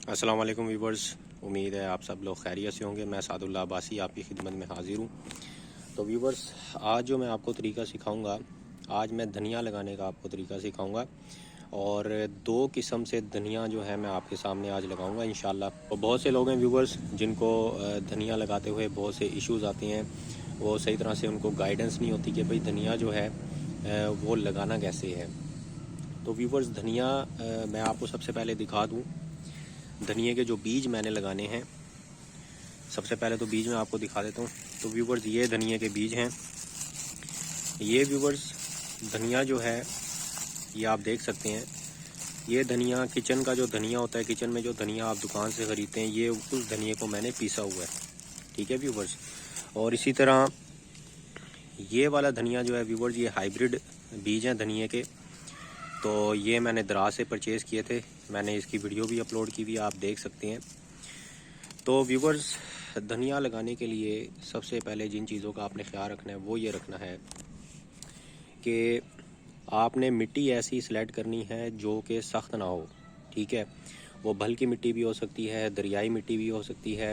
अस्सलाम वालेकुम व्यूवर्स, उम्मीद है आप सब लोग खैरियत से होंगे। मैं सादुल्लाह अब्बासी आपकी खिदमत में हाज़िर हूँ। तो व्यूवर्स, आज जो मैं आपको तरीका सिखाऊंगा, आज मैं धनिया लगाने का आपको तरीका सिखाऊंगा और दो किस्म से धनिया जो है मैं आपके सामने आज लगाऊंगा इंशाल्लाह। तो बहुत से लोग हैं व्यूवर्स जिनको धनिया लगाते हुए बहुत से इश्यूज़ आते हैं, वो सही तरह से उनको गाइडेंस नहीं होती कि भाई धनिया जो है वो लगाना कैसे है। तो व्यूवर्स, धनिया मैं आपको सबसे पहले दिखा दूँ धनिए के जो बीज मैंने लगाने हैं। सबसे पहले तो बीज मैं आपको दिखा देता हूँ। तो व्यूवर्स, ये धनिए के बीज हैं। ये व्यूवर्स, धनिया जो है ये आप देख सकते हैं। ये धनिया किचन का जो धनिया होता है, किचन में जो धनिया आप दुकान से ख़रीदते हैं, ये उस धनिए को मैंने पीसा हुआ है। ठीक है व्यूवर्स। और इसी तरह ये वाला धनिया जो है व्यूवर्स, ये हाइब्रिड बीज हैं धनिए के। तो ये मैंने दराज से परचेज़ किए थे, मैंने इसकी वीडियो भी अपलोड की हुई, आप देख सकते हैं। तो व्यूवर्स, धनिया लगाने के लिए सबसे पहले जिन चीज़ों का आपने ख्याल रखना है वो ये रखना है कि आपने मिट्टी ऐसी सिलेक्ट करनी है जो कि सख्त ना हो। ठीक है, वो भल की मिट्टी भी हो सकती है, दरियाई मिट्टी भी हो सकती है,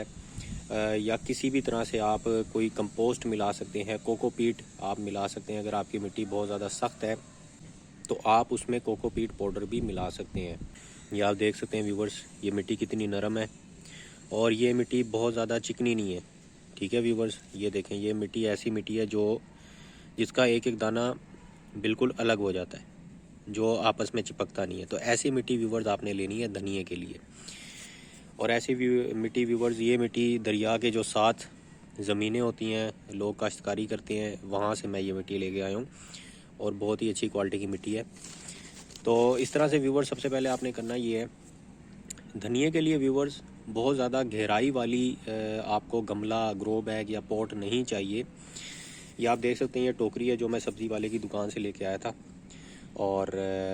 या किसी भी तरह से आप कोई कंपोस्ट मिला सकते हैं, कोकोपीट आप मिला सकते हैं। अगर आपकी मिट्टी बहुत ज़्यादा सख्त है तो आप उसमें कोकोपीट पाउडर भी मिला सकते हैं। ये आप देख सकते हैं व्यूवर्स, ये मिट्टी कितनी नरम है और ये मिट्टी बहुत ज़्यादा चिकनी नहीं है। ठीक है व्यूवर्स, ये देखें, ये मिट्टी ऐसी मिट्टी है जो जिसका एक एक दाना बिल्कुल अलग हो जाता है, जो आपस में चिपकता नहीं है। तो ऐसी मिट्टी व्यूवर्स आपने लेनी है धनिए के लिए। और ऐसी मिट्टी व्यूवर्स, ये मिट्टी दरिया के जो 7 ज़मीनें होती हैं, लोग काश्तकारी करते हैं, वहाँ से मैं ये मिट्टी लेके आया हूँ और बहुत ही अच्छी क्वालिटी की मिट्टी है। तो इस तरह से व्यूवर्स, सबसे पहले आपने करना ये है, धनिए के लिए व्यूवर्स बहुत ज़्यादा गहराई वाली आपको गमला, ग्रो बैग या पॉट नहीं चाहिए। ये आप देख सकते हैं, ये टोकरी है जो मैं सब्ज़ी वाले की दुकान से लेके आया था और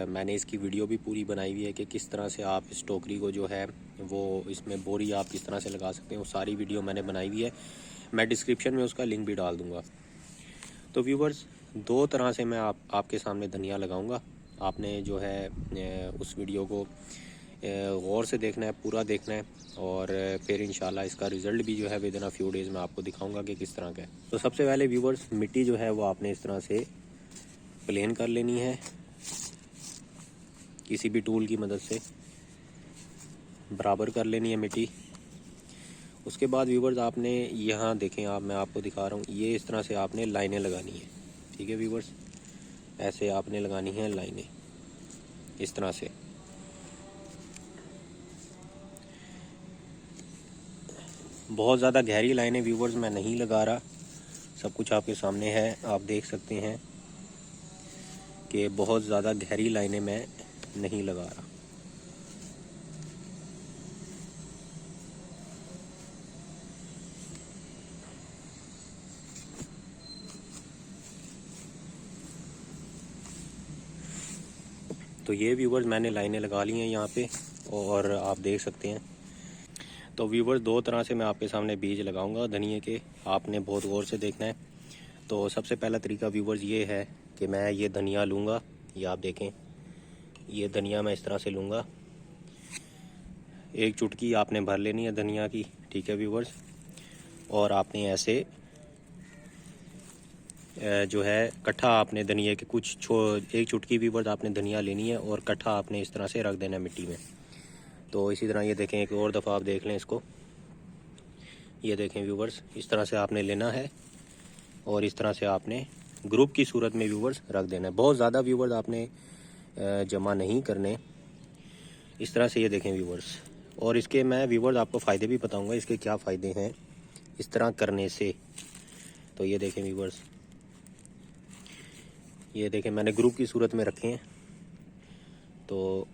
मैंने इसकी वीडियो भी पूरी बनाई हुई है कि किस तरह से आप इस टोकरी को जो है वो इसमें बोरी आप किस तरह से लगा सकते हैं। वो सारी वीडियो मैंने बनाई हुई है, मैं डिस्क्रिप्शन में उसका लिंक भी डाल दूँगा। तो व्यूवर्स, दो तरह से मैं आपके सामने धनिया लगाऊँगा। आपने जो है उस वीडियो को गौर से देखना है, पूरा देखना है और फिर इंशाल्लाह इसका रिज़ल्ट भी जो है with in a few days में आपको दिखाऊंगा कि किस तरह का है। तो सबसे पहले व्यूवर्स, मिट्टी जो है वो आपने इस तरह से प्लेन कर लेनी है, किसी भी टूल की मदद से बराबर कर लेनी है मिट्टी। उसके बाद व्यूवर्स, आपने यहाँ देखें, मैं आपको दिखा रहा हूँ, ये इस तरह से आपने लाइनें लगानी है। ठीक है व्यूवर्स, ऐसे आपने लगानी है लाइनें इस तरह से। बहुत ज़्यादा गहरी लाइनें व्यूवर्स मैं नहीं लगा रहा, सब कुछ आपके सामने है, आप देख सकते हैं कि बहुत ज़्यादा गहरी लाइनें मैं नहीं लगा रहा। तो ये व्यूवर्स, मैंने लाइनें लगा ली हैं यहाँ पे और आप देख सकते हैं। तो व्यूवर्स, दो तरह से मैं आपके सामने बीज लगाऊंगा धनिए के, आपने बहुत गौर से देखना है। तो सबसे पहला तरीका व्यूवर्स ये है कि मैं ये धनिया लूँगा, ये आप देखें, ये धनिया मैं इस तरह से लूँगा, एक चुटकी आपने भर लेनी है धनिया की। ठीक है व्यूवर्स, और आपने ऐसे जो है कट्ठा आपने धनिया के एक चुटकी व्यूवर्स आपने धनिया लेनी है और कट्ठा आपने इस तरह से रख देना है मिट्टी में। तो इसी तरह ये देखें, एक और दफ़ा आप देख लें इसको, ये देखें व्यूवर्स, इस तरह से आपने लेना है और इस तरह से आपने ग्रुप की सूरत में व्यूवर्स रख देना है। बहुत ज़्यादा व्यूवर्स आपने जमा नहीं करने, इस तरह से। ये देखें व्यूवर्स, और इसके मैं व्यूवर्स आपको फ़ायदे भी बताऊंगा, इसके क्या फ़ायदे हैं इस तरह करने से। तो ये देखें व्यूवर्स, ये देखें, मैंने ग्रुप की सूरत में रखे हैं। तो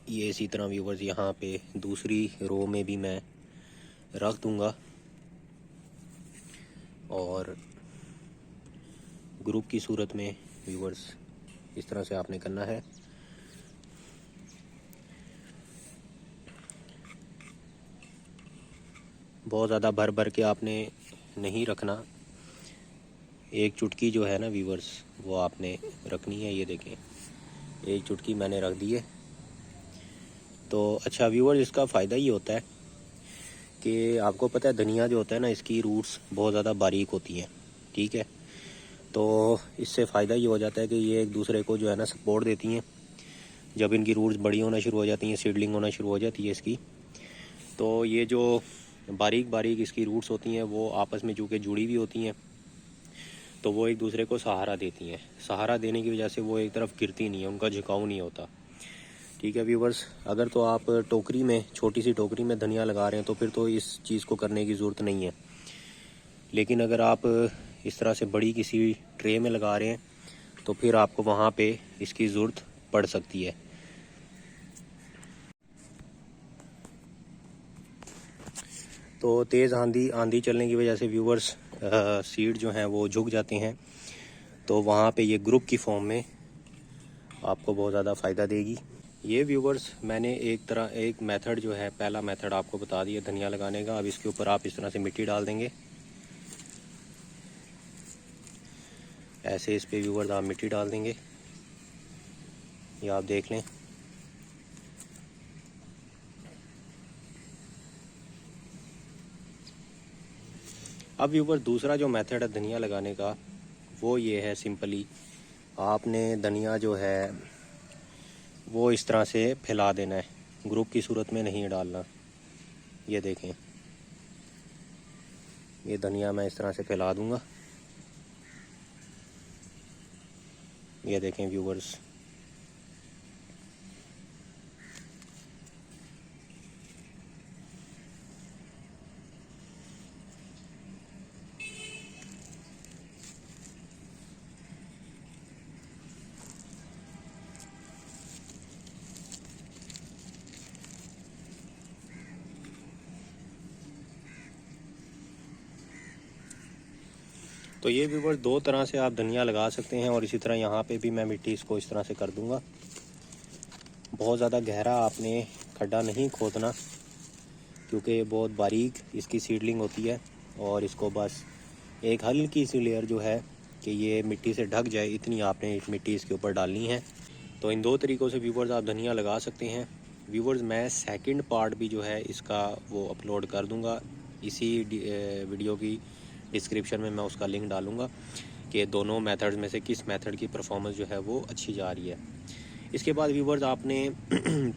ये इसी तरह व्यूवर्स यहाँ पे दूसरी रो में भी मैं रख दूँगा और ग्रुप की सूरत में व्यूवर्स इस तरह से आपने करना है। बहुत ज़्यादा भर भर के आपने नहीं रखना, एक चुटकी जो है ना व्यूवर्स वो आपने रखनी है। ये देखें, एक चुटकी मैंने रख दी है तो अच्छा व्यूअर, इसका फ़ायदा ये होता है कि आपको पता है धनिया जो होता है ना, इसकी रूट्स बहुत ज़्यादा बारीक होती हैं, ठीक है। तो इससे फ़ायदा ये हो जाता है कि ये एक दूसरे को जो है ना सपोर्ट देती हैं। जब इनकी रूट्स बड़ी होना शुरू हो जाती हैं, सीडलिंग होना शुरू हो जाती है इसकी, तो ये जो बारीक बारीक इसकी रूट्स होती हैं वो आपस में चूँकि जुड़ी हुई होती हैं, तो वो एक दूसरे को सहारा देती हैं। सहारा देने की वजह से वो एक तरफ गिरती नहीं है, उनका झुकाव नहीं होता, ठीक है व्यूवर्स। अगर तो आप टोकरी में, छोटी सी टोकरी में धनिया लगा रहे हैं तो फिर तो इस चीज़ को करने की ज़रूरत नहीं है। लेकिन अगर आप इस तरह से बड़ी किसी ट्रे में लगा रहे हैं तो फिर आपको वहाँ पे इसकी ज़रूरत पड़ सकती है। तो तेज़ आंधी चलने की वजह से व्यूवर्स सीड जो हैं वो झुक जाते हैं, तो वहाँ पे ये ग्रुप की फॉर्म में आपको बहुत ज़्यादा फ़ायदा देगी। ये व्यूवर्स मैंने एक मेथड जो है, पहला मेथड आपको बता दिया धनिया लगाने का। अब इसके ऊपर आप इस तरह से मिट्टी डाल देंगे, ऐसे इस पे व्यूवर्स आप मिट्टी डाल देंगे, ये आप देख लें। अब व्यूवर दूसरा जो मेथड है धनिया लगाने का वो ये है, सिंपली आपने धनिया जो है वो इस तरह से फैला देना है, ग्रुप की सूरत में नहीं डालना। ये देखें, ये धनिया मैं इस तरह से फैला दूंगा, ये देखें व्यूवर्स। तो ये व्यूवर दो तरह से आप धनिया लगा सकते हैं, और इसी तरह यहाँ पे भी मैं मिट्टी इसको इस तरह से कर दूंगा। बहुत ज़्यादा गहरा आपने खड्डा नहीं खोदना, क्योंकि ये बहुत बारीक इसकी सीडलिंग होती है, और इसको बस एक हल्की सी लेयर जो है कि ये मिट्टी से ढक जाए, इतनी आपने मिट्टी इसके ऊपर डालनी है। तो इन दो तरीक़ों से व्यूवर्स आप धनिया लगा सकते हैं। व्यूवर्स मैं सेकंड पार्ट भी जो है इसका वो अपलोड कर दूंगा, इसी वीडियो की डिस्क्रिप्शन में मैं उसका लिंक डालूंगा कि दोनों मेथड्स में से किस मेथड की परफॉर्मेंस जो है वो अच्छी जा रही है। इसके बाद व्यूवर्स आपने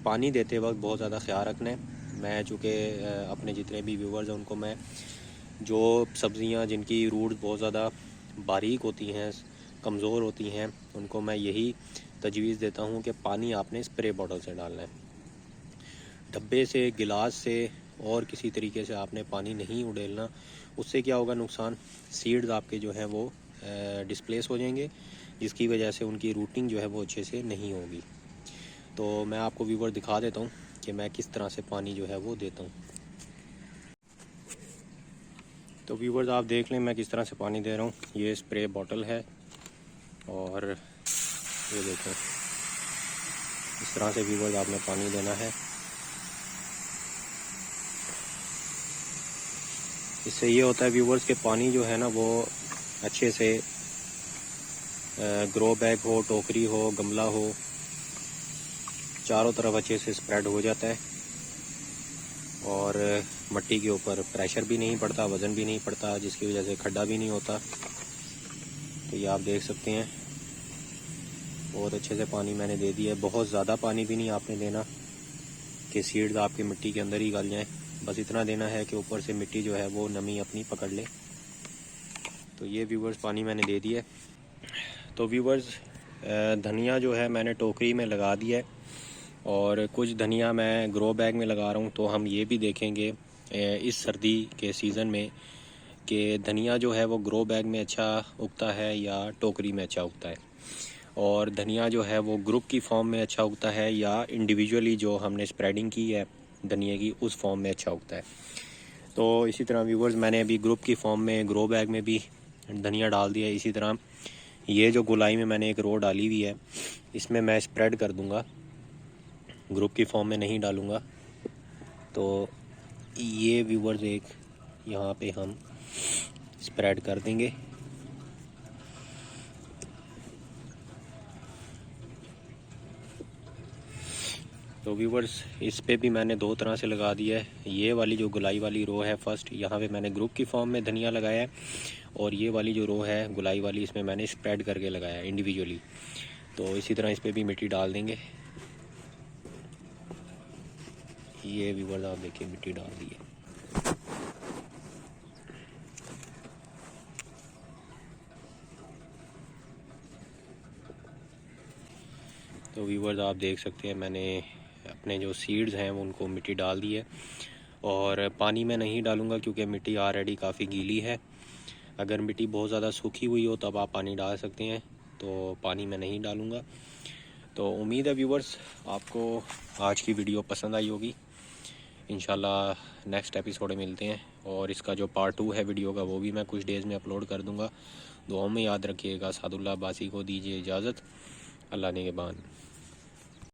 पानी देते वक्त बहुत ज़्यादा ख्याल रखना है। मैं चूँकि अपने जितने भी व्यूवर्स हैं उनको मैं जो सब्ज़ियाँ जिनकी रूट्स बहुत ज़्यादा बारीक होती हैं, कमज़ोर होती हैं, उनको मैं यही तजवीज़ देता हूँ कि पानी आपने स्प्रे बॉटल से डालना है। डब्बे से, गिलास से और किसी तरीके से आपने पानी नहीं उड़ेलना। उससे क्या होगा नुकसान, सीड्स आपके जो हैं वो डिस्प्लेस हो जाएंगे, जिसकी वजह से उनकी रूटिंग जो है वो अच्छे से नहीं होगी। तो मैं आपको व्यूवर दिखा देता हूँ कि मैं किस तरह से पानी जो है वो देता हूँ। तो व्यूवर्स आप देख लें मैं किस तरह से पानी दे रहा हूँ। ये स्प्रे बॉटल है, और ये देखें इस तरह से व्यूवर्स आपने पानी देना है। इससे ये होता है व्यूवर्स के पानी जो है ना वो अच्छे से ग्रो बैग हो, टोकरी हो, गमला हो, चारों तरफ अच्छे से स्प्रेड हो जाता है, और मिट्टी के ऊपर प्रेशर भी नहीं पड़ता, वज़न भी नहीं पड़ता, जिसकी वजह से खड्डा भी नहीं होता। तो ये आप देख सकते हैं बहुत अच्छे से पानी मैंने दे दिया है। बहुत ज़्यादा पानी भी नहीं आपने देना कि सीड्स आपके मिट्टी के अंदर ही गल जाएं, बस इतना देना है कि ऊपर से मिट्टी जो है वो नमी अपनी पकड़ ले। तो ये व्यूवर्स पानी मैंने दे दिया है। तो व्यूवर्स धनिया जो है मैंने टोकरी में लगा दिया है, और कुछ धनिया मैं ग्रो बैग में लगा रहा हूँ। तो हम ये भी देखेंगे इस सर्दी के सीज़न में कि धनिया जो है वो ग्रो बैग में अच्छा उगता है या टोकरी में अच्छा उगता है, और धनिया जो है वो ग्रुप की फॉर्म में अच्छा उगता है या इंडिविजुअली जो हमने स्प्रेडिंग की है धनिया की उस फॉर्म में अच्छा उगता है। तो इसी तरह व्यूवर्स मैंने अभी ग्रुप की फॉर्म में ग्रो बैग में भी धनिया डाल दिया है। इसी तरह ये जो गोलाई में मैंने एक रो डाली हुई है, इसमें मैं स्प्रेड कर दूंगा, ग्रुप की फॉर्म में नहीं डालूंगा। तो ये व्यूवर्स एक यहाँ पे हम स्प्रेड कर देंगे। तो व्यूवर्स इस पे भी मैंने दो तरह से लगा दिया है। ये वाली जो गुलाई वाली रो है फर्स्ट, यहाँ पे मैंने ग्रुप की फॉर्म में धनिया लगाया है, और ये वाली जो रो है गुलाई वाली, इसमें मैंने स्प्रेड करके लगाया है इंडिविजुअली। तो इसी तरह इस पर भी मिट्टी डाल देंगे। ये व्यूवर्स आप देखिए मिट्टी डाल दी है। तो व्यूवर्स आप देख सकते हैं मैंने अपने जो सीड्स हैं उनको मिट्टी डाल दी है, और पानी में नहीं डालूंगा क्योंकि मिट्टी ऑलरेडी काफ़ी गीली है। अगर मिट्टी बहुत ज़्यादा सूखी हुई हो तब आप पानी डाल सकते हैं, तो पानी में नहीं डालूंगा। तो उम्मीद है व्यूवर्स आपको आज की वीडियो पसंद आई होगी। इंशाल्लाह नेक्स्ट एपिसोड में मिलते हैं, और इसका जो पार्ट 2 है वीडियो का वो भी मैं कुछ डेज़ में अपलोड कर दूंगा। दुआओं में याद रखिएगा। सादुल्लाह अब्बासी को दीजिए इजाज़त। अल्लाह निगहबान।